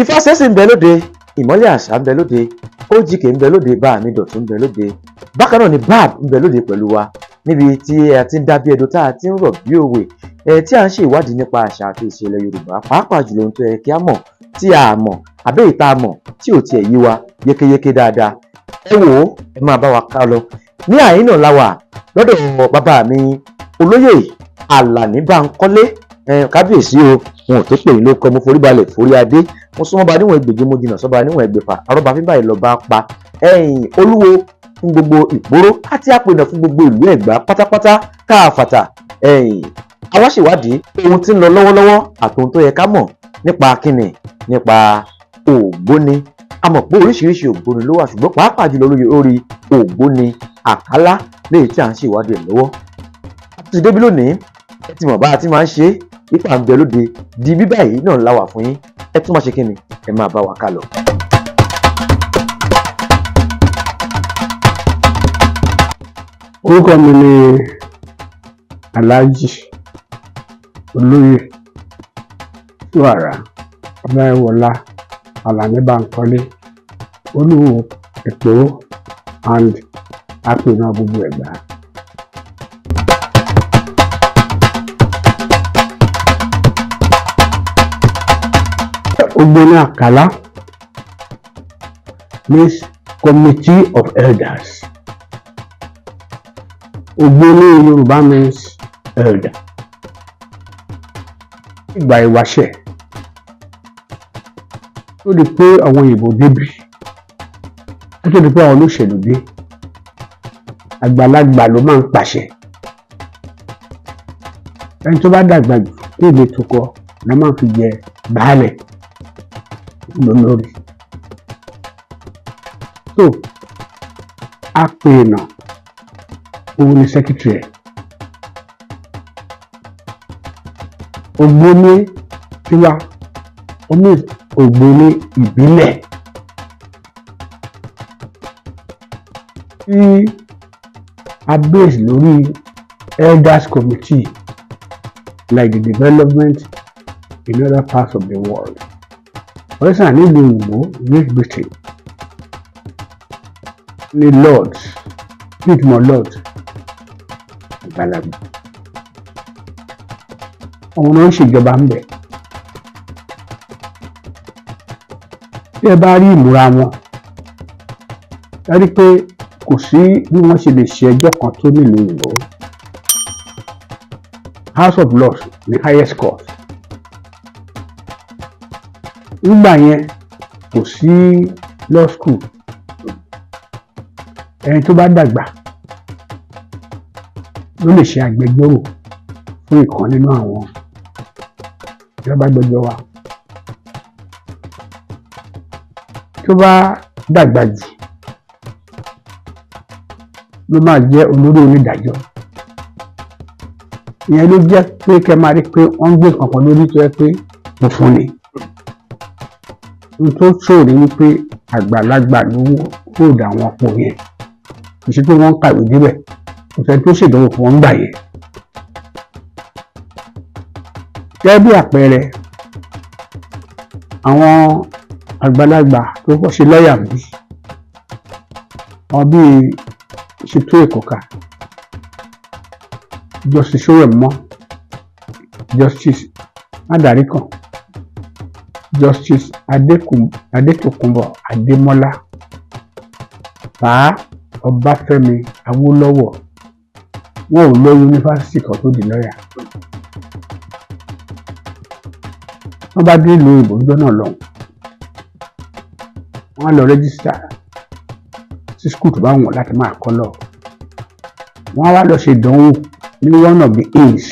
Ìfàsẹ́sì ń bẹ lóde, ìmọ́lẹ̀ àṣà ń bẹ lóde, OGK ń bẹ lóde, bá mi dọ̀tún ń bẹ lóde. Bákan náà ni bab ń bẹ lóde pẹ̀lú wa níbi tí a ti ń dábí ẹdun tá a ti ń rọ̀ bí òwe tí a ń ṣe ìwádìí nípa àṣà àti ìṣẹ̀lẹ̀ Yorùbá, pàápàá jùlọ ohun tó yẹ kí a mọ̀ tí a mọ̀ àbẹ́ ìta mọ̀ tí ò tiẹ̀ yé wa yékéyéké dáadáa. Ẹ wò ó, ẹ máa bá wa ká lọ. Ní àyín náà la wà lọ́dọ̀ bàbá mi olóyè Alani Bankole, kábíyèsí o, wọn ò tó pè ní ló kọ mo forí balẹ̀ forí adé, mo súnmọ́ ba níwọ̀n ẹgbẹ̀je mo jìnnà sọ́ba níwọ̀n ẹgbẹ̀fà, àrọ́bà fífà ìlọ́ba pa olúwo fún gbogbo ìgboro àti àpènà fún gbogbo ìlú Ẹ̀gbá pátápátá káàfàtà. Àwa ṣèwádìí ohun tí ń lọ lọ́wọ́lọ́wọ́ àtòhun tó yẹ ká mọ̀ nípa kíni, nípa ògbóni. A mọ̀ pé oríṣiríṣi ògbóni ló wà, ṣùgbọ́n pàápàá jùlọ lórí ògbóni àkálá léyìí tí à ń ṣèwádìí ẹ̀ lọ́wọ́. Ti débi lónìí, ẹ ti mọ̀ bá a ti máa ń ṣe ipa ń bẹ lóde di bíbá yìí náà láwà fún yín. Ẹ tún máa ṣe kíni, ẹ máa bá wa ká lọ. Orúkọ mi ni Alhaji olóyè Suara Ọláìwọlá Alani Bankole, olúwo Èkó and apènà gbogbo Ẹ̀gbá. Ògbóni Àkàlà means committee of elders. Ògbóni Yorùbá means elder. Ìgbà ìwáṣẹ̀ tó di pé àwọn òyìnbó débí, tó di pé àwọn olóṣèlú dé, àgbàlagbà ló máa ń pàṣẹ. Ẹni tó bá dàgbà jù ní ìlú tukọ̀ la máa fi jẹ baálẹ̀ lórí. So apènà òun ni secretary. Ògbóni tiwa omi ògbóni ìbílẹ̀ tí a base lórí elders committee like the development in other parts of the world. For instance, nílùú òyìnbó, Great Britain, ní lords, ìtumọ̀ lord àgbàlagbà, àwọn náà ń ṣèjọba ń bẹ̀. ẹ bá rí ìmúra wọn ẹ rí pé kò sí bí wọ́n ṣe lè ṣe ẹjọ́ kan tó nílùú òyìnbó House of Lords ní highest court nígbà yẹn kò sí law school ẹni tó bá dàgbà ló lè ṣe agbẹjọ́rò fún ìkan nínú àwọn ìjọba agbẹjọ́ wa tó bá dàgbà jù ló máa jẹ́ olórí onídàájọ́ ìyẹn ló jẹ́ pé kẹ́ máa rí pé wọ́n ń gbé kankan lórí tó yẹ pé òfin ni ohun tó ṣòro ni wípé àgbàlagbà ló hold àwọn ọ̀pọ̀ yẹn kì í ṣe pé wọ́n ń kàwé débẹ̀ kò sẹ́ni tó ṣèdánwò fún wọn gbà yẹn. gẹ́gẹ́ bí àpẹẹrẹ àwọn àgbàlagbà tó kọ́ ṣe lọ́ọ̀yà bí wọn bíi ṣètò ìkọ̀kà justice Sowemọ justice Adarikan justice Adetokunbo Ademola Pa Ọbáfẹ́mi Awólọ́wọ̀ wọn ò lọ yunifásitì kan tó di lọ́ọ̀yà wọ́n bá dé ìlú òyìnbó níjọ́ náà lọ́hùn wọ́n á lọ rẹ́gísítà sí skul tó bá wọ̀n láti máa kọ́ lọ wọ́n á wá lọ ṣe ìdánwò ní one of the aims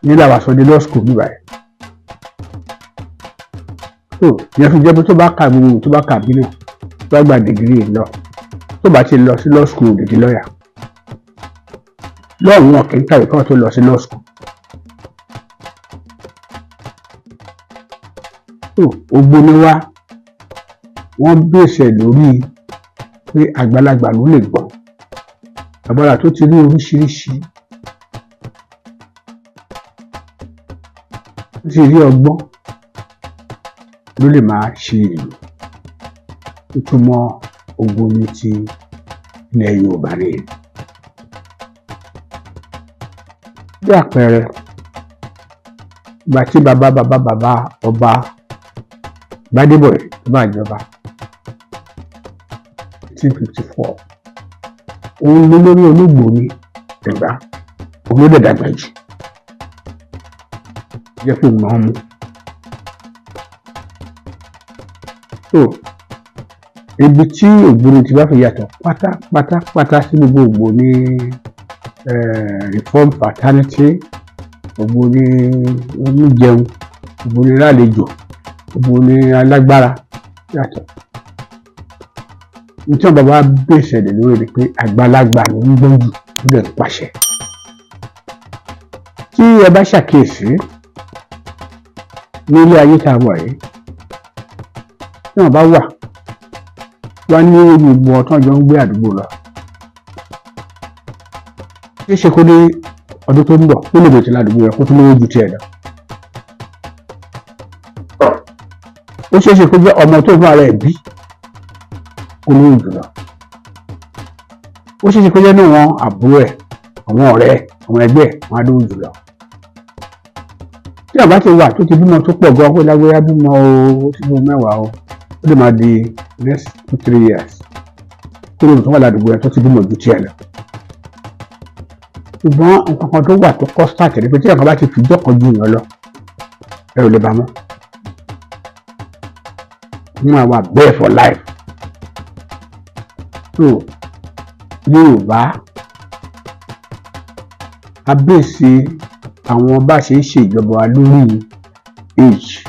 ní làwàsọdé law school níbà yìí so ìyẹn fi jẹ́ pé tó bá kà gbogbo tó bá kà bí náà tó bá gba dìgírì lọ tó bá ti lọ sí law school òdìdí lọ́ọ̀yà lọ́ọ̀hún wọn kì í kàwé kí wọ́n tó lọ sí law school. Ògbóni wa wọ́n bèsè lórí pé àgbàlagbà ló lè gbọ́ àgbàlagbà tó ti rí oríṣiríṣi tó ti rí ọgbọ́n ló lè máa ṣe ìlú ìtumọ̀ Ògbóni ti ilẹ̀ Yorùbá nìyẹn. Bí àpẹẹrẹ ìgbà tí bàbá ọba Gbádébọ̀ tó bá jọba 1854 òun ló lórí Olúgbòni Ẹ̀gbá òun ló dàgbà jù jẹ́ pé òun mú so ibi tí Ògbóni ti bá fi yàtọ̀ pátápátá sí gbogbo Ògbóni reform fraternity Ògbóni oníjẹun Ògbóni lálejò Ògbóni alágbára yàtọ̀ nítorí bàbá bèsè lè lórí rẹ̀ pé àgbàlagbà ló ń gbọ́n jù ló lè pàṣẹ. Tí ẹ bá ṣàkíyèsí ní ilé ayé tá a wà yìí tí wọ́n bá wà wá ní gbogbo ọ̀tún ọjọ́ ń gbé àdúgbò lọ ṣe kó ní ọdún tó ń bọ̀ ó lè bèèrè ládùúgbò rẹ̀ kó tún lówó ju tiẹ̀ lọ. Ó ṣeé ṣe kó jẹ́ ọmọ tó fún ara ẹ̀ bí kó lówó jù lọ. Ó ṣeé ṣe kó jẹ́ náà wọn àbúrò ẹ̀ àwọn ọ̀rẹ́ ẹ̀ àwọn ẹgbẹ́ ẹ̀ wọn á lówó jù lọ. Tí àbá ti wà tó ti bímọ tó pọ̀ gan pé lágbóyá bímọ ó ti bímọ mẹ́wàá ó lè máa di next 2-3 years kó lóòótọ́ tó wà ládùúgbò rẹ̀ tó ti bímọ ju tiẹ̀ lọ. Ṣùgbọ́n nǹkan kan tó wà tó kọ́ start ni pé tí ẹ̀kan bá ti fìjọ́ kan ju ìyàn lọ ẹ ò lè bá mọ́ wọ́n á wà bẹ́ẹ̀ for life. So Yorùbá abèsè àwọn bá ṣe ń ṣe ìjọba wa lórí age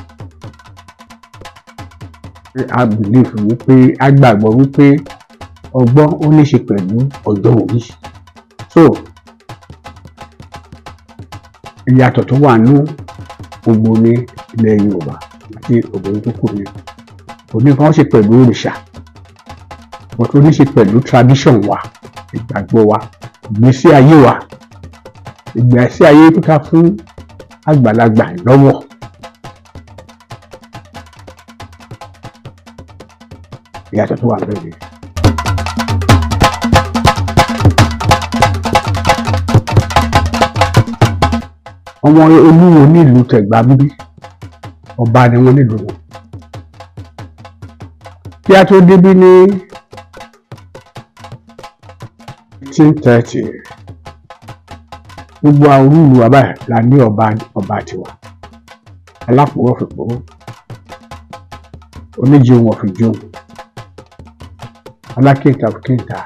I believe wípé a gbàgbọ́ wípé ọgbọ́n ó ní ṣe pẹ̀lú ọjọ́ orí. So ìyàtọ̀ tó wà ní Ògbóni ilẹ̀ Yorùbá àti Ògbóni tó kù ní òní kan ṣe pẹ̀lú òrìṣà wọ́n tó ní ṣe pẹ̀lú tradition wa ìgbàgbọ́ wa ìgbésí ayé wa ìgbésí ayé tó ká fún àgbàlagbà lọ́wọ́. Ìyàtọ̀ tó wà lórí. Ọmọ Olúwo nílùú Tẹ̀gbá bíbí ọba ni wọ́n nílùú wọn kí a tó débí ní 1830 gbogbo àwọn olúùlú wa báyìí la ní ọba tiwa, alápòwọ́ fi pòwó, oníjẹun wọ̀ fi jẹun, alákìntà fi kìntà,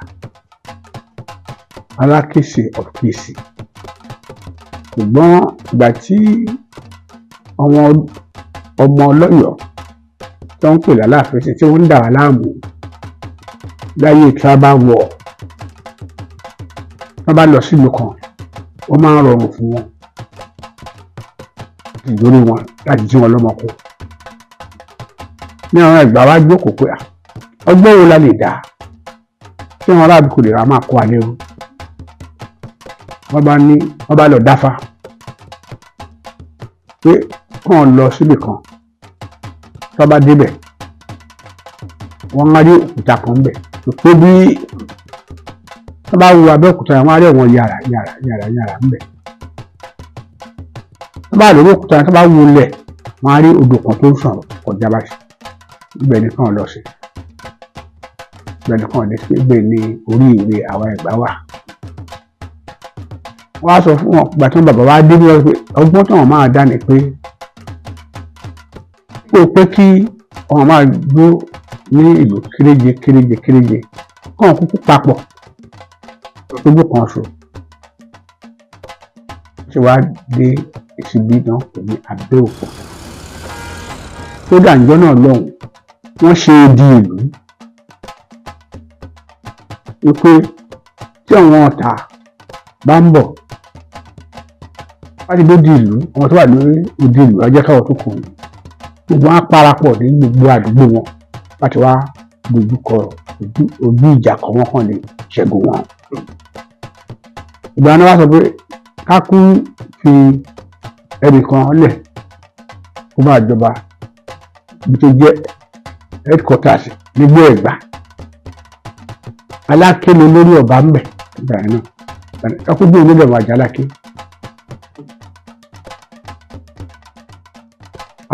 alákìsì of kìsì. Ṣùgbọ́n ìgbà tí ọmọ ọlọ́yọ̀ọ́ tó ń pè lálàáfíà tí wọ́n ń dà wá láàmú láyé tribal war, wọ́n bá lọ sílùú kan, ó máa ń rọrùn fún wọn ìdórí wọn láti jí wọn lọ́mọ kó. Ní àwọn Ẹ̀gbá wa jókòó pé ọgbọ́n wo la lè dá tí wọn aráàlú kò lè ra máa kó alẹ́ o. wọ́n bá lọ dáfá pé kàn lọ síbì kan, tó bá débẹ̀ wọ́n á rí òkúta kan bẹ̀ tó bí tó bá wo Abẹ́òkúta wọ́n á rí àwọn yàrá ń bẹ̀. tó bá lórí òkúta tó bá wo lẹ̀ wọ́n á rí odò kan tó ń sàn kọjá báyìí. Ibẹ̀ nìkan lọ sí, ibẹ̀ nìkan lè sí, ibẹ̀ ní orí ìwé àwọn Ẹ̀gbá wà. Wọ́n á sọ fún wọn ìgbà tí wọ́n bàbá wa dé bí wọ́n pé ọgbọ́n tí wọ́n máa dá ni pé kí wọ́n máa gbó ní ìlú kéréje kàn kúkú papọ̀ lójú kan ṣo. Ṣé wàá dé ìsibí náà kò ní Abẹ́òkúta tó dànjọ́ náà lọ́hùn. Wọ́n ṣe di ìlú wípé tí àwọn ọ̀tá bá ń bọ̀ láti lóde ìlú, àwọn tó wà lórí òde ìlú ọjọ́ káwọ́ tó kù gbogbo wọn á parapọ̀ ní gbogbo àdúgbò wọn láti wá dojúkọ ojú ìjà kan wọn kàn lè ṣẹ́gun wọn. Ìgbà náà wá sọ pé ká kú fi ẹnìkan lẹ̀ kó máa jọba bí tó jẹ́ headquarters nígbó Ẹ̀gbá. Aláké ló lórí ọba ń bẹ̀ ìgbà yẹn náà, ẹkúndé onílẹ̀ wà jáláké.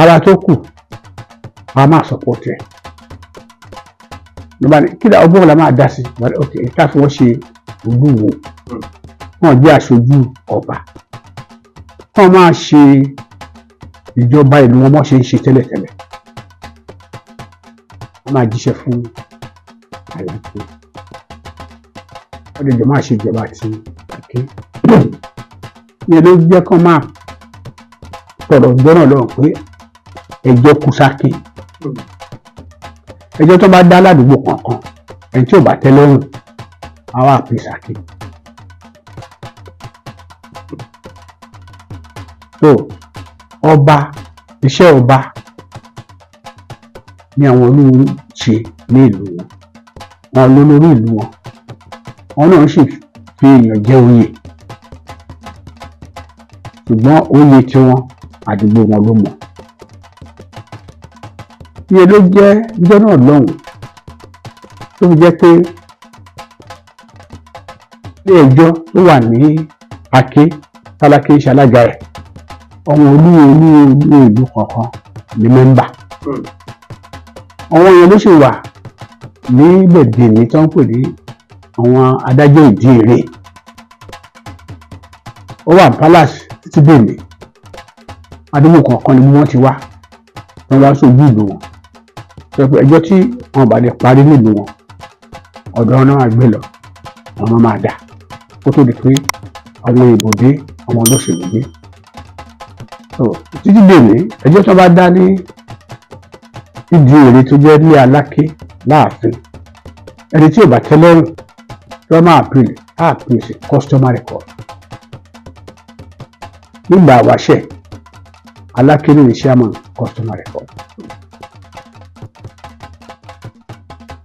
Ara tó kù a máa support ẹ̀. Nígbà ní kí ọgbọ́n la máa dá sí i, ká fi wọ́n ṣe olúwo, wọ́n jẹ́ aṣojú ọba, wọ́n máa ṣe ìjọba ìlú wọn mọ́ ṣe ń ṣe tẹ́lẹ̀tẹ́lẹ̀. Wọ́n máa jíṣẹ́ fún Àlàkí, wọ́n lè jọ máa ṣe ìjọba àti Àké. Ìyẹn ló jẹ́ kán máa sọ̀rọ̀ gbọ́nà lọ́rùn pé ẹjọ́ kú sáké. Ẹjọ́ tó bá dá ládùúgbò kankan, ẹni tí ò bá tẹ́ lọ́rùn á wà pè sáké. So ọba, iṣẹ́ ọba ní àwọn olórí ṣe ní ìlú wọn lólórí ìlú wọn náà sì fi èèyàn jẹ oyè, ṣùgbọ́n oyè tí wọn àdúgbò wọn ló mọ̀. Iye ló jẹ́ ìjọ náà lọ́hùn tó fi jẹ́ pé ilé ẹjọ́ tó wà ní Àké tálákè ṣalága ẹ̀, àwọn olú ìlú kọ̀ọ̀kan ní mẹ́mbà. Àwọn èèyàn ló sì wà ní bẹ̀dẹ̀ ní tó ń pè ní àwọn adájọ́ ìdí èrè. Ó wà palace títí dèní, àdúgbò kọ̀ọ̀kan ni wọ́n ti wá, wọ́n wá sójú ìlú wọn. Pẹ̀pẹ̀ ẹjọ́ tí wọ́n bá lè parí nílùú wọn, ọ̀dọ̀ náà àgbẹ̀ lọ, àwọn máa dà kó tó di pé àwọn ìbò dé, àwọn olóṣèlú dé. Títí dèní ẹjọ́ tó bá dá ní ìdí èrè tó jẹ́ ilé Aláké láàfin, ẹni tí ò bá tẹ́ lọ́rùn tó máa appeal sí customary court. Nígbà wáṣẹ̀ Aláké ní chairman customary court.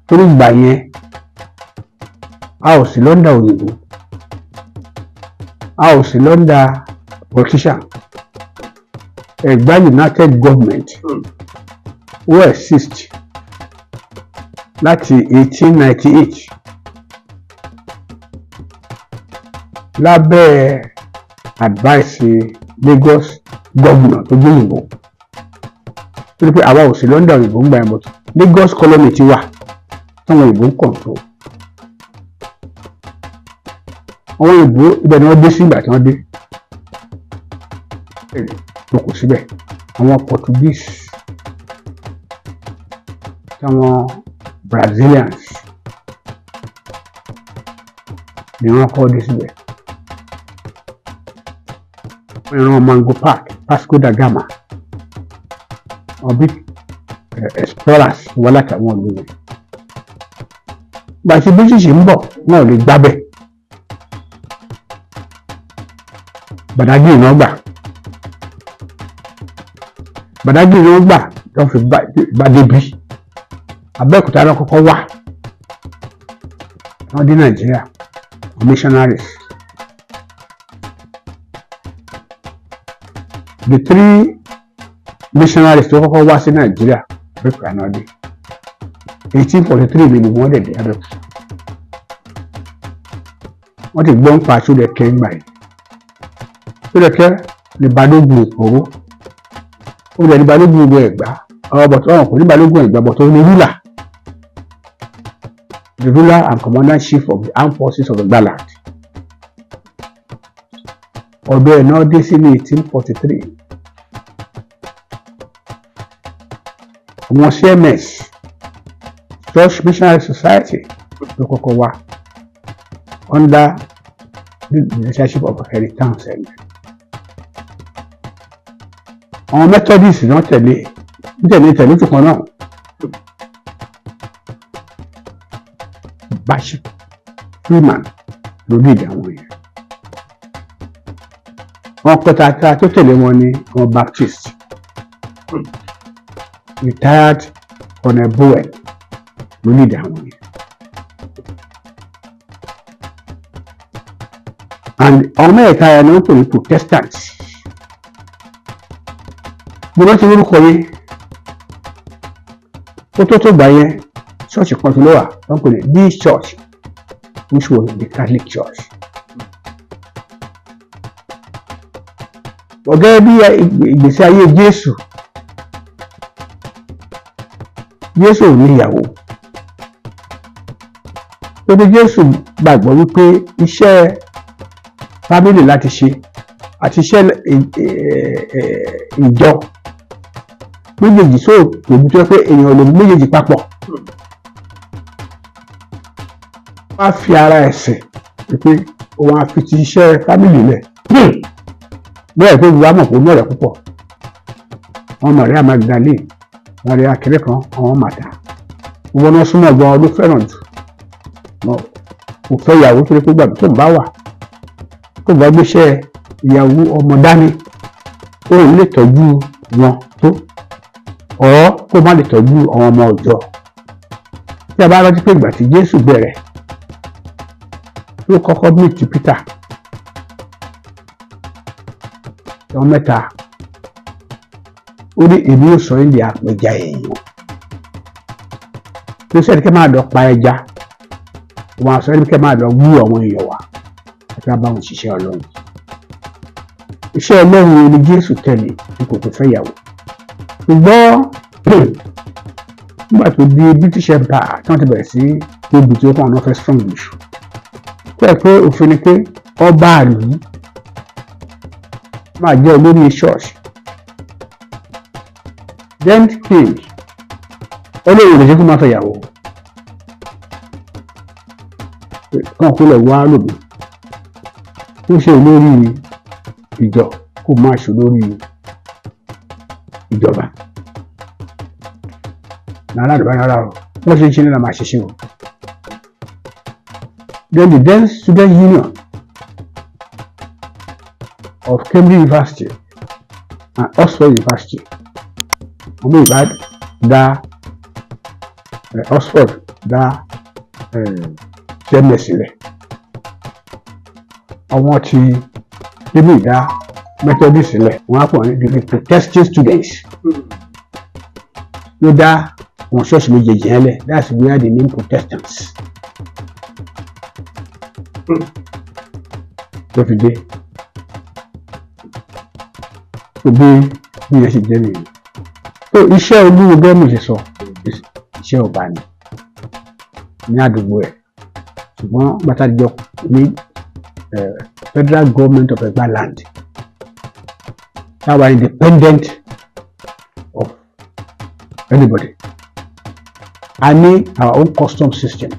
Torí ìgbà yẹn a ò sí lọ́ndà òyìnbó, a ò sí lọ́ndà politician. Ẹ̀gbá United Government ó exist láti 1898 lábẹ́ advice Lagos governor tó gbóyìnbó. torí pé àwa ò sí London òyìnbó ń gba ẹ̀ mọ́tò Lagos colony ti wà táwọn òyìnbó ń control. àwọn òyìnbó ibẹ̀ ni wọ́n dé sí ìgbà tí wọ́n dé tó kù síbẹ̀. àwọn Portuguese táwọn Brazilians ni wọ́n kọ́ dé síbẹ̀. ìran Mango Park Vasco da Gama ọbí explorers wà látàwọn ìlú rẹ̀. gbàtí British ń bọ̀ wọn ò lè gbábẹ̀. Badagry náà gbà Badagry náà gbà tó fi bá débi. Abẹ́òkúta náà kọ́kọ́ wà wọ́n dé Nàìjíríà missionaries. The 3 missionaries tó kọ́kọ́ wá sí Nàìjíríà Abẹ́òkúta náà dé 1843 ni wọ́n dẹ̀ dé Abẹ́òkúta. wọ́n ti gbọ́n pa Ṣódẹkẹ́ ńgbà yìí. Ṣódẹkẹ́ ni balógun Ìkòró ó dẹ̀ ní balógun ìlú Ẹ̀gbá ọ̀rọ̀ kò ní balógun Ẹ̀gbá bọ̀ tó ní ruler. The ruler and commander-in-chief of the armed forces of Egbaland. ọ̀dọ̀ ẹ̀ náà dé sí ní 1843. àwọn CMS Church Missionary Society ló kọ́kọ́ wá under the leadership of Henry Townsend. àwọn Methodist náà tẹ̀lé tó kan náà. Bishop Freeman ló lead àwọn yẹn. wọn kọta tó tẹ̀lé wọn ní àwọn Baptist. Retired Colonel Bowen ló lead àwọn yẹn. and àwọn mẹ́ta yẹn ni wọ́n pè ní Protestants. mo rántí orúkọ yẹn ó tó gbà yẹn ṣọ́ọ̀ṣì kan tó lọ́wọ́ wọ́n pè ní this church which was the Catholic Church. ọ̀gá bí ìgbésí ayé Jésù ò ní ìyàwó. lórí Jésù gbàgbọ́ wípé iṣẹ́ fámìlì láti ṣe àti iṣẹ́ ìjọ méjèèjì tòbí tó yẹ pé èèyàn lè mú méjèèjì papọ̀. wọ́n á fi ara ẹ̀sìn pé òun á fi ti iṣẹ́ fámìlì lẹ̀. bẹ́ẹ̀ tó wù á mọ̀ pé ó mọ̀rẹ́ púpọ̀. wọ́n mọ̀ rí Magdalene wọ́n rí akéré kan àwọn màtá. wọ́n náà súnmọ́ gan ló fẹ́ràn jù. kò fẹ́ ìyàwó tó lè kó gbàgbé tó ń bá wà. tó bá gbéṣẹ́ ìyàwó ọmọ dání ó lè tọ́jú wọn tó ọ̀ kó má lè tọ́jú àwọn ọmọ ọ̀jọ́. tí a bá rántí pé ìgbà tí Jésù bẹ̀rẹ̀ ló kọ́kọ́ meet Peter àwọn mẹ́ta ó ní èmi ò sọ ilé àpẹja èèyàn tó sẹ́ni kẹ́ máa lọ pa ẹja wọn àṣọ ẹni kẹ́ máa lọ wú àwọn èèyàn wá àti bá wọn ṣiṣẹ́ Ọlọ́run. iṣẹ́ Ọlọ́run ni Jésù tẹ̀lé ní kò tó fẹ́ yàwó. ṣùgbọ́n nígbà tó di British Empire tí wọ́n ti bẹ̀rẹ̀ sí gbogbo tí ó kàn náà fẹ́ strong jù. tó ẹ̀ pé òfin ni pé ọba àlù máa jẹ́ olórí ṣọ́ọ̀ṣì. then king olórí rẹ̀ ṣe kó máa fẹ́ yàwó. kàn kó lè wá lòdì tó ṣe olórí ìjọ kó máa ṣe olórí ìjọba. nàrà àdùbá rárá o wọ́n ṣe ń ṣe nílà máa ṣiṣẹ́ o. then the then student union of Cambridge University and Oxford University ọmọ ìbá dá Oxford dá CMS sílẹ̀. àwọn tí débi ìdá Methodist sílẹ̀ wọ́n á pọ̀ ní the Protestant students ló dá wọn ṣọ́ọ̀ṣì méjèèjì yẹn lẹ̀. that's where the name Protestants ló fi dé. bí yẹn ṣe jẹ́ nìyẹn. So iṣẹ́ olúwo gẹ́gẹ́ bí mo ṣe sọ iṣẹ́ ọba ni ní àdúgbò ẹ̀, ṣùgbọ́n bàtàjọ ní federal government of Egba land that were independent of anybody. I need our own custom system.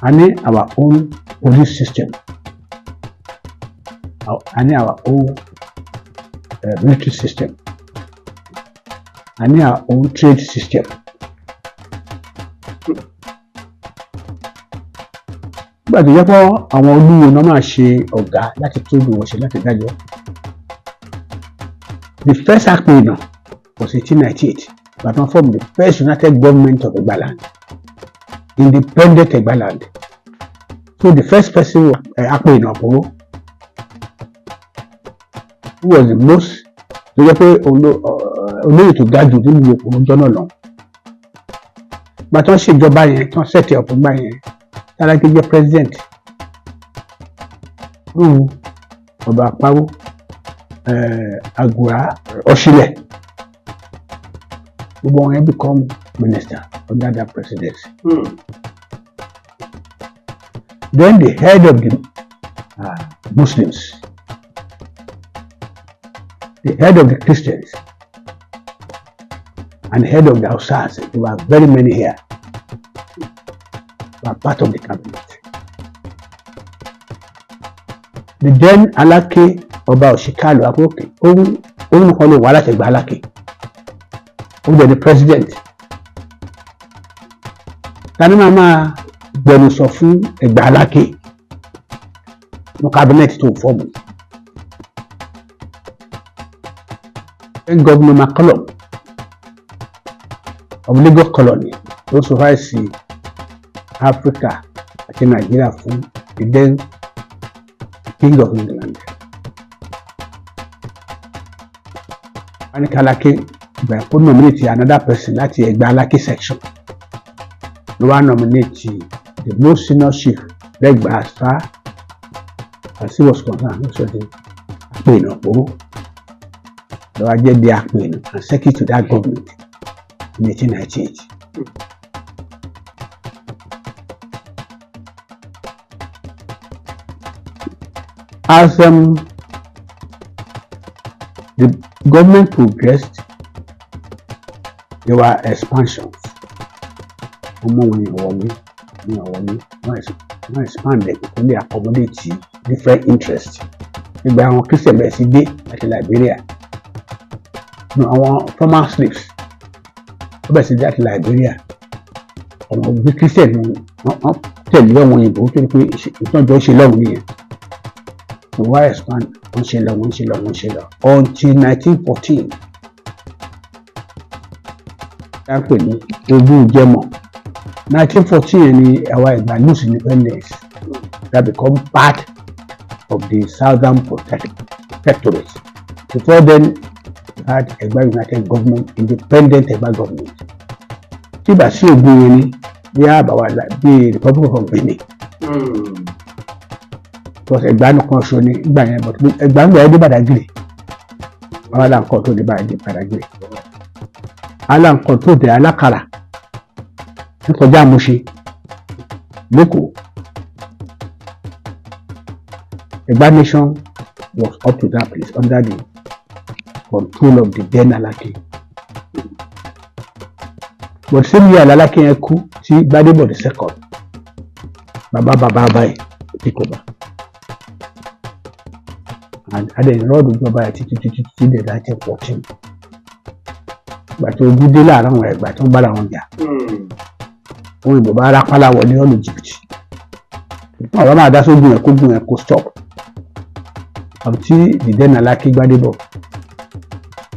I need our own police system. I need our own military system. I need our own trade system. Nígbà tó yẹ fọ́ àwọn olúwo náà máa ṣe ọ̀gá láti tó ìlú wọn ṣe láti dájọ́. The first Akpènà was 1898, but one formed the first united government of Egba land, independent Egba land. So the first person was Akpènà Aporo, who was the most tó yẹ pé olóyè tó ga jù nínú Òpòrò jọ́nà lọ. Bàtà ṣèjọba yẹn tán set up gbà yẹn Alani jẹ́ president. Ọba Àpáwó Àgùrà Ọ̀ṣìlẹ̀ gbogbo wọn become minister under that presidency. Then the head of the Muslims, the head of the Christians, and the head of the Hausas, there were very many here, were part of the cabinet. The then Alake Ọba Òṣìkàlù Akókè, òun kọ́ ló wà láti Ẹ̀gbá Aláké, òun jẹ́ the president. Tani máa gbẹnusọ fún Ẹ̀gbá Aláké ní cabinet tó fọ́ọ̀mù. Governor McCollum of Lagos Colony ló supervise Africa àti Nigeria fún the then King of England. Anika Alake ìgbà kó nominate another person láti Ẹ̀gbá Aláké section. Ló wá nominate the most senior chief lẹ́gbàá as far as he was concerned, ló sọ di Akpènà Aporo. Ló wá jẹ́ di Akpènà and secretary to that government in 1898. As the government progressed, there were expansions. Wọ́n expanded to dey accommodate different interests. Ìgbà àwọn Christian bẹ̀rẹ̀ sí dé láti Liberia. Àwọn former slaves wọ́n bẹ̀rẹ̀ sí dé láti Liberia. Àwọn òbí Christian wọ́n tẹ̀lé àwọn òyìnbó tó ní pé ìtọ́jọ́ ṣe lọ́wọ́ nìyẹn. So why expand? Wọ́n ṣe lọ until 1914. Dápẹ́ ní ogún Jẹ́mọ̀. 1914 ni àwa Ẹ̀gbá lose independence that become part of the Southern Protectorate. Before then, we had Egba United Government, independent Egba government. Tí bá sí ogún yẹn ni bí àbáwá bí Republic of Benin. Because Egba nìkan ṣo ni ìgbà yẹn, but Egba ń gbà ẹ́ dé Badagry. Àwọn aláǹkan tó dé Badagry. Aláǹkan tó dé Alákàlà. Kọjá Mùṣin lẹ́kọ̀ọ́. Egba nation was up to that place under the control of the then Alake. But same year Alake yẹn kú tí Gbádébọ̀ the second. Bàbá báyìí ti kò bá. And adé ìrọ́dù ìjọba ẹ̀ títí dé 1914. Ìgbà tó ojú dé láàárín àwọn Ẹ̀gbá tó ń bára wọn jà. Wọ́n ìbò bá rápálá wọlé ọ̀nà jìbìtì. Àwọn máa dá sógun ẹ̀ kó gun ẹ̀ kó stop. Àbútí the then Alake Gbádébọ̀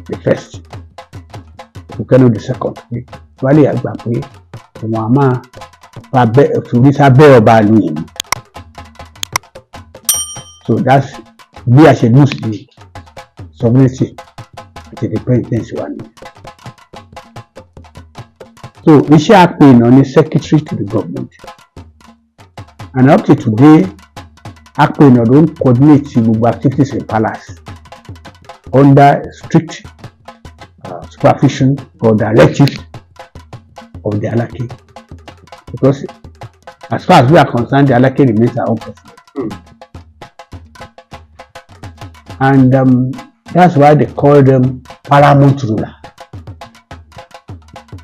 the first, Òkèlè the second, wálé àgbà pé òun á máa forí sábẹ́ ọba ìlú yìí. So that's bí a ṣe lose the sovereignty àti the presidency wa ni. So iṣẹ́ Akpènà ni secretary to the government, and up to today Akpènà don coordinate gbogbo activities in palace under strict supervision or directive of the Alake, because as far as we are concerned, the Alake remains our own president. And that's why they call them paramount ruler.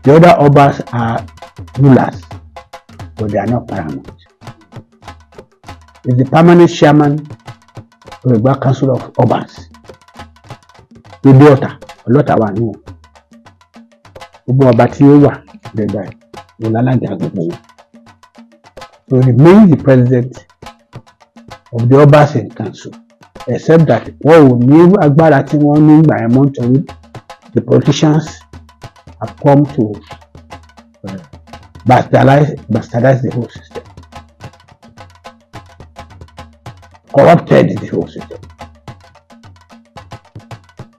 The other Obas are rulers, but they are not paramount. It's the permanent chairman of the Egba Council of Obas. The daughter, Olota wa ni won. Gbogbo ọba tí ó wà lẹ́gbàá ẹ̀ lọ́lájà gbogbo wọn. So he remains the president of the Obas in council, except that wọ́n ò ní agbára tí wọ́n ní ìgbà yẹn mọ́ nítorí the politicians have come to bastardize the whole system, corrupted the whole system.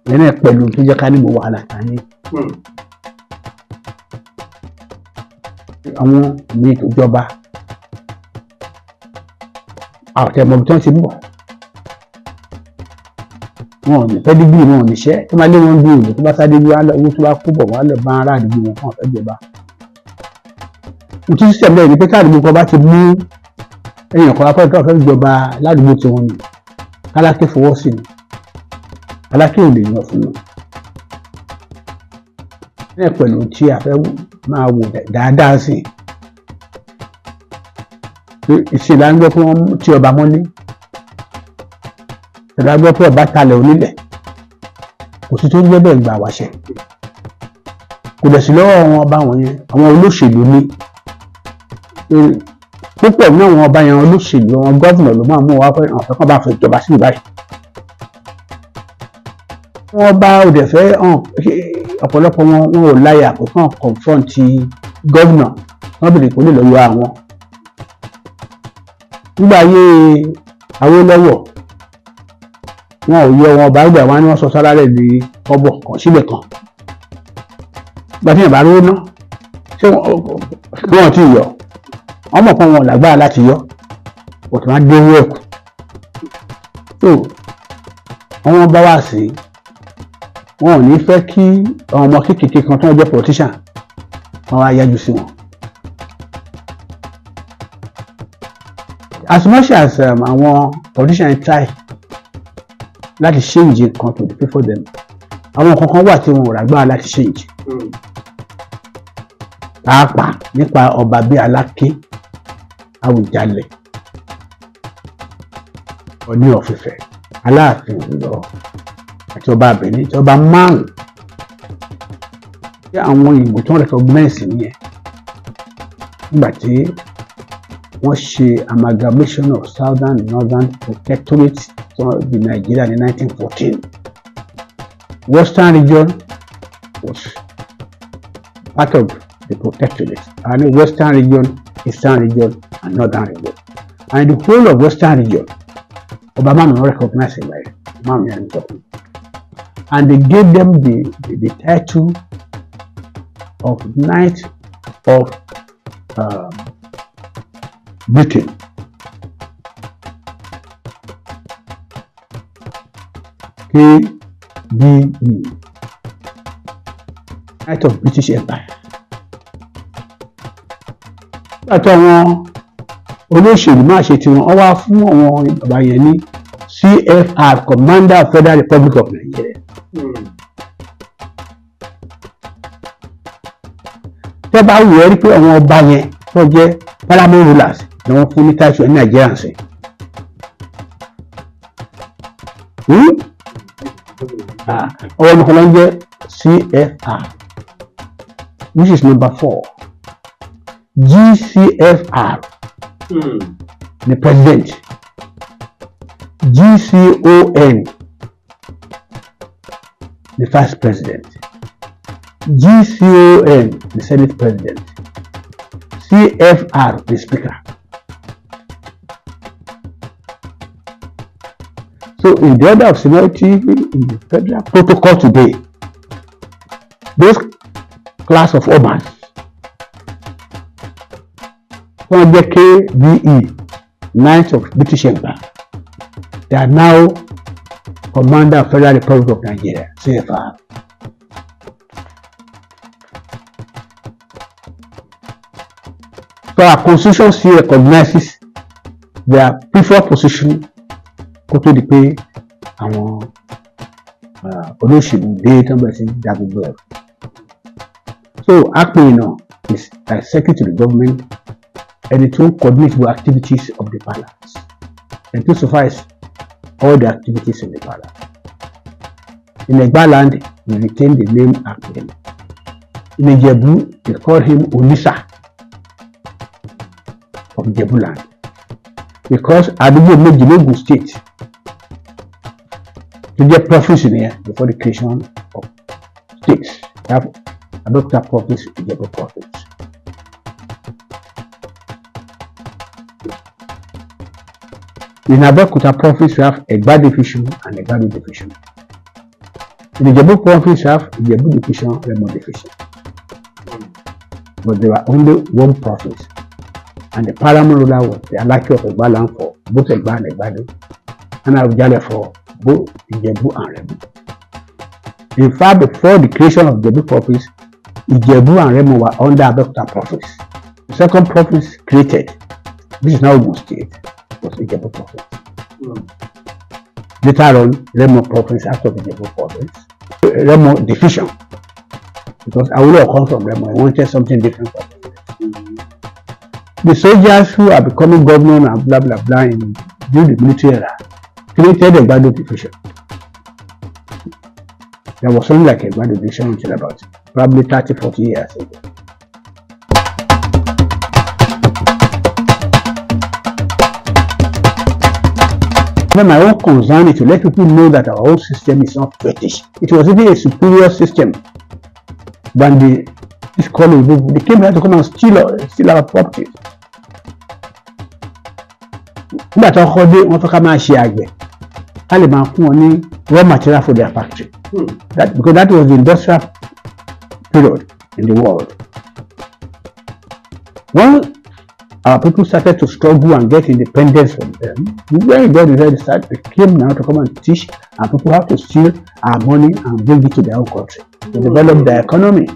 Nínú ẹ̀ pẹ̀lú tó jẹ́ ká ní mo wàhálà tání. Àwọn míì tó jọba àtẹ̀mọ̀ tí wọ́n ti bọ̀. Wọn ò ní fẹ́ dígbì, wọn ò ní ṣẹ́, tó máa lé wọn bí ìlú tó bá sáré bí owó tó bá kó bọ̀ wọ́n á lọ bá ará àdúgbò wọn fún ọ̀fẹ́ jọba. Òtún sísẹ̀ bẹ́ẹ̀ ni pé káàdùgbò kan bá ti mú èèyàn kan afẹ́ tó fẹ́ jọba ládùúgbò tí wọ́n ní, Aláké fọwọ́ sí ni, Aláké ò lè yan fún wọn. Bẹ́ẹ̀ pẹ̀lú tí a fẹ́ máa wò dáadáa sí ìṣẹ̀lẹ̀ à ń gbọ́ pé wọ́n tí ọba mọ́lé, ìṣẹ̀lẹ̀ à ń gbọ́ pé ọba talẹ̀ onílẹ̀, kò sí tó ń gbé bẹ́ẹ̀ gbà wáṣẹ. Kò dẹ̀ sí lọ́wọ́ àwọn ọba wọ̀nyẹn, àwọn olóṣèlú ní púpọ̀ ní àwọn ọba yẹn olóṣèlú, àwọn gọ́vùnà ló máa mú wá fẹ́ àwọn kan bá fẹ́ jọba sí ìbáyìí. Wọ́n bá òdẹ̀ fẹ́ hàn ọ̀pọ̀lọpọ̀ wọn ò láyà pé kàn confront gọ́vùnà, wọ́n bèrè kó lè lọ yọ àwọn. Nígbà ayé Awólọ́wọ̀ wọn ò yọ wọn ọba gbà wọn ni wọ́n sọ sálárẹ̀ di ọbọ̀ kan sílẹ̀ kan. Ìgbà tí ìbá rówó ná ṣé wọ́n ti yọ, wọ́n mọ̀ pé wọn ò lágbára láti yọ, òtún máa dé owó ẹ̀kú. So wọ́n bá wá sí wọn ò ní fẹ́ kí ọmọ kékeré kan tó ń jẹ́ politician wọn wá yájú sí wọn. As much as àwọn politicians try láti change nǹkan to the people them, àwọn kankan wà tí wọn ò rágbára láti change. Pàápàá nípa ọba bíi Aláké, Àwùjalẹ̀, Ọọ̀ni of Ifẹ̀, Aláàfin Ọ̀yọ́ àti ọba Benin, tí ọba márùn-ún tí àwọn ìbò tó ń recognize nìyẹn nígbà tí wọ́n ṣe amalgamation of Southern and Northern Protectorate di Nigeria ní 1914. Western region was part of the Protectorate, and Western region, Eastern region, and Northern region. And the whole of Western region, Obama not recognized it by and they gave them the title of Knight of Britain. KBE, Knight of British Empire. Látọ̀ àwọn olóṣèlú máa ṣe tiwọn, wọ́n wá fún àwọn bàbá yẹn ní CFR, Commander of Federal Republic of Nigeria. Tẹ́ bá wù ẹ́ rí pé àwọn ọba yẹn tó jẹ́ paramount rulers ni wọ́n fún ní title ní Nigeria sí. Ọwọ́ nìkan ló ń jẹ́ CFR, which is number 4. GCFR, the president. GCON, the vice president. GCON, the Senate president. CFR, the speaker. So in the order of seniority in the federal protocol today, those class of Obas, from the KBE, Knights of British Empire, they are now Commander of Federal Republic of Nigeria, CFR. So our constitution still recognizes their preferred position kó tó di pé àwọn olóṣèlú dé tán bẹ̀rẹ̀ sí jagungbé ẹ̀rọ. So AKPENA is like secretary to the government, ẹni tó ń coordinate with activities of the palace and to supervise all the activities in the palace. In Egba land, he retained the name AKPENA. In Ijebu, they call him Olisa of Ijebu land, because àdúgbò méjì l'Ogun state to get province in here before the creation of states. They have Abeokuta province, Ijebu province. In Abeokuta province, we have Egba division and Egba division. In Ijebu province, we have Ijebu division, Remo division. But there were only one province, and the paramount ruler was the Alaki of Egba land for both Egba and Egbado, and Awujale for both Ijebu and Remo. In fact, before the creation of Ijebu province, Ijebu and Remo were under Abeokuta province. The second province created, which is now Ogun State, was Ijebu province. Later on, Remo province after the Ijebu province. Remo division, because Awolowo comes from Remo, he wanted something different from it. The soldiers who are becoming governor and blah blah blah during the military era created a Egbado division. There was something like a Egbado division until about probably 30-40 years ago. My own concern is to let people know that our own system is not fetish. It was even a superior system than this colony. They came here to come and steal our property. Nígbà tí wọ́n kọ́ dé, wọ́n fẹ́ ká máa ṣe àgbẹ̀, ká lè máa fún wọn ní raw material for their factory. Because that was the industrial period in the world. When our people started to struggle and get independence from them, when God decided they came now to come and teach, and people have to steal our money and bring it to their own country to develop their economy.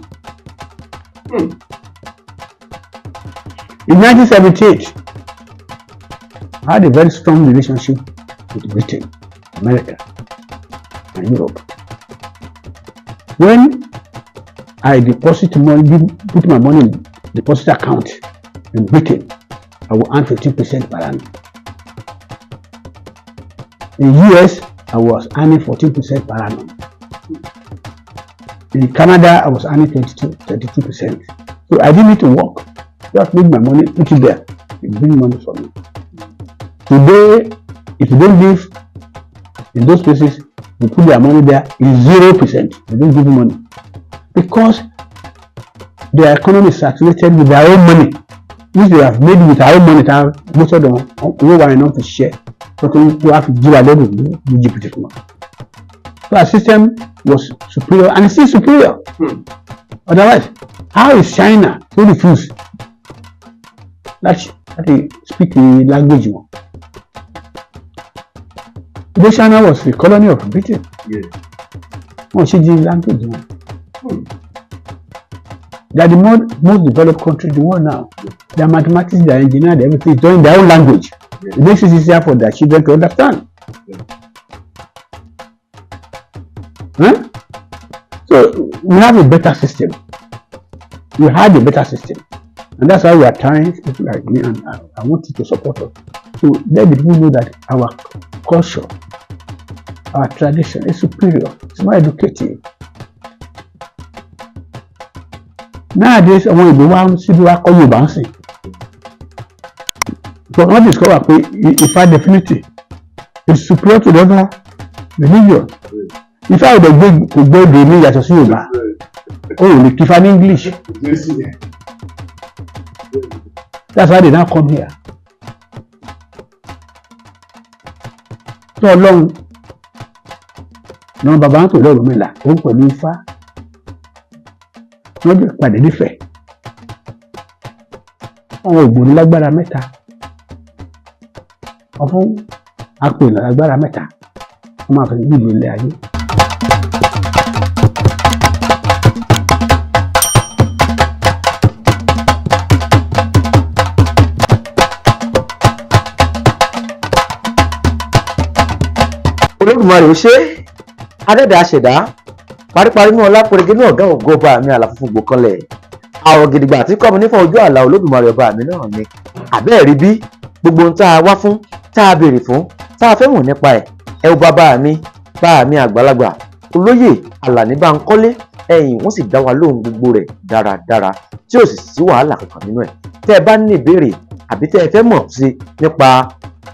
In 1978, I had a very strong relationship with Britain, America, and Europe. When I deposit money, put my money in deposit account in Britain, I will earn 15% per annum. In US, I was earning 14% per annum. In Canada, I was earning 32%. So I didn't need to work. Just make my money, put it there. It bring money for me. Today, if you don't live in those places, you put their money there, is 0%. They don't give you money. Because their economy is saturated with their own money. Which they have made with our own money, most of them who are enough to share. So we have to give a level of GPT. So our system was superior, and it's still superior. Otherwise, how is China so diffuse that they speak the language? China was the colony of Britain. Yes. Oh, she did language. They are the most developed country in the world now. Their mathematics, their engineering, everything is done in their own language. It makes it easier for their children to understand. Huh? So we have a better system. We had a better system. And that's why we are trying, people like me, and I want you to support us. So let the people know that our culture, our tradition is superior. It's more educative. Nowadays, àwọn ìbò wa ń síbi wa kọ́ Yorùbá ń sìn. But wọ́n discover pé Ifá definitely is superior to the other religion. Ifá ò dẹ̀ gbé èdè ní yàtọ̀ sí Yorùbá. Ó ò lè kífá ní English. That's why they now come here. So Ọlọ́run náà bàbá ń pè lọ́rùn mẹ́la, òun pẹ̀lú Ifá. Wọ́n jẹ́ pàdé nífẹ̀ẹ́. Àwọn ògbóni lágbára mẹ́ta. Wọ́n fún AKPENA lágbára mẹ́ta. wọ́n máa fẹ́ gbìlú ilé ayé. Olódùmarè ó ṣe adẹ́dàá ṣẹ̀dá paríparí ní ọlá pẹ̀rẹ̀gẹ́ ní ọ̀gá ògo ọba mi àlàfo gbò kanlẹ̀ àrò gidigba tí kọ́mi nífọ̀ ojú àlà Olódùmarè ọba mi náà ni àbẹ́ẹ̀rí bí gbogbo ohun tá a wá fún tá a béèrè fún tá a fẹ́ mọ̀ nípa ẹ̀ ẹ ó bá mi àgbàlagbà olóyè Alani Bankole ẹ̀yìn wọ́n sì dá wa lóhùn gbogbo rẹ̀ dáradára tí ò sì sí wàhálà kankan nínú ẹ̀ tẹ́ ẹ bá ní ìbéèrè àbí tẹ́ ẹ fẹ́ mọ̀ sí nípa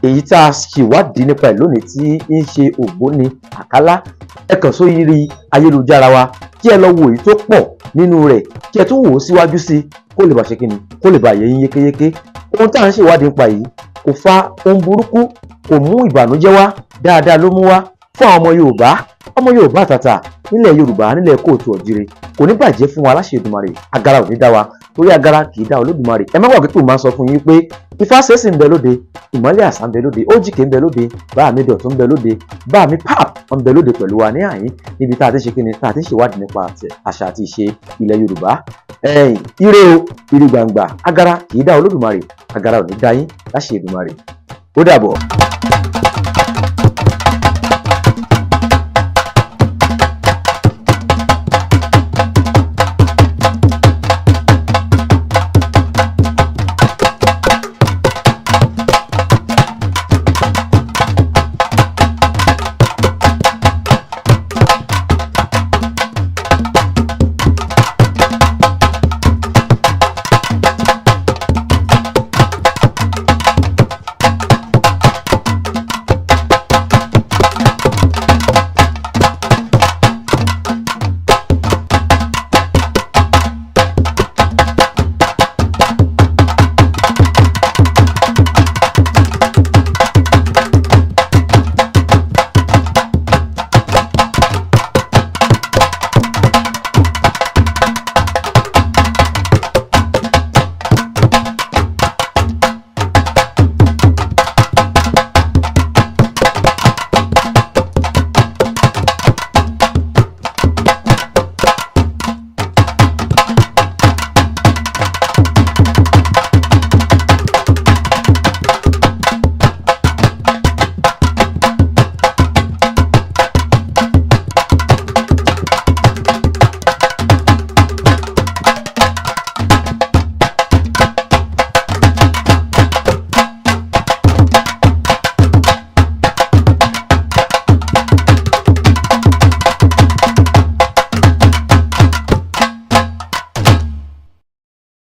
èyí tá a ṣèwádìí nípa ẹ̀ lónìí tí ń ṣe ògbóni àkálá ẹ kàn sórí ayélujára wa kí ẹ lọ wo èyí tó pọ̀ nínú rẹ̀ kí ẹ tún wò ó síwájú sí i kó lè bá ṣe kíni kó lè bá yé yín yékéyéké ohun tá à ń ṣèwádìí nípa yìí kò fa ohun burúkú kò mú ìbànújẹ́ wá dáadáa ló mú wá fún àwọn ọmọ Yorùbá àtàtà nílẹ̀ Yorùbá nílẹ̀ kóòtù òjire kò ní bàjẹ́ fún wa láṣẹ Èdùmàrè agara ò ní dá wa torí agara kì í dá Olódùmarè ẹ má gbàgbé pé mo máa ń sọ fún yín pé Ifásẹ́sì ń bẹ lóde ìmọ́lẹ̀ àṣà ń bẹ lóde OGBO ń bẹ lóde bá mi dọ̀tún ń bẹ lóde bá mi pap ń bẹ lóde pẹ̀lú wa ní àyín níbi tá a ti ṣe kíni tá a ti ṣèwádìí nípa àṣà àti ìṣe ilẹ̀ Yorùbá ire o ire gbangba agara kì í dá Olódùmarè agara ò ní dá yín láṣẹ Èdùmàrè ó dàbọ̀.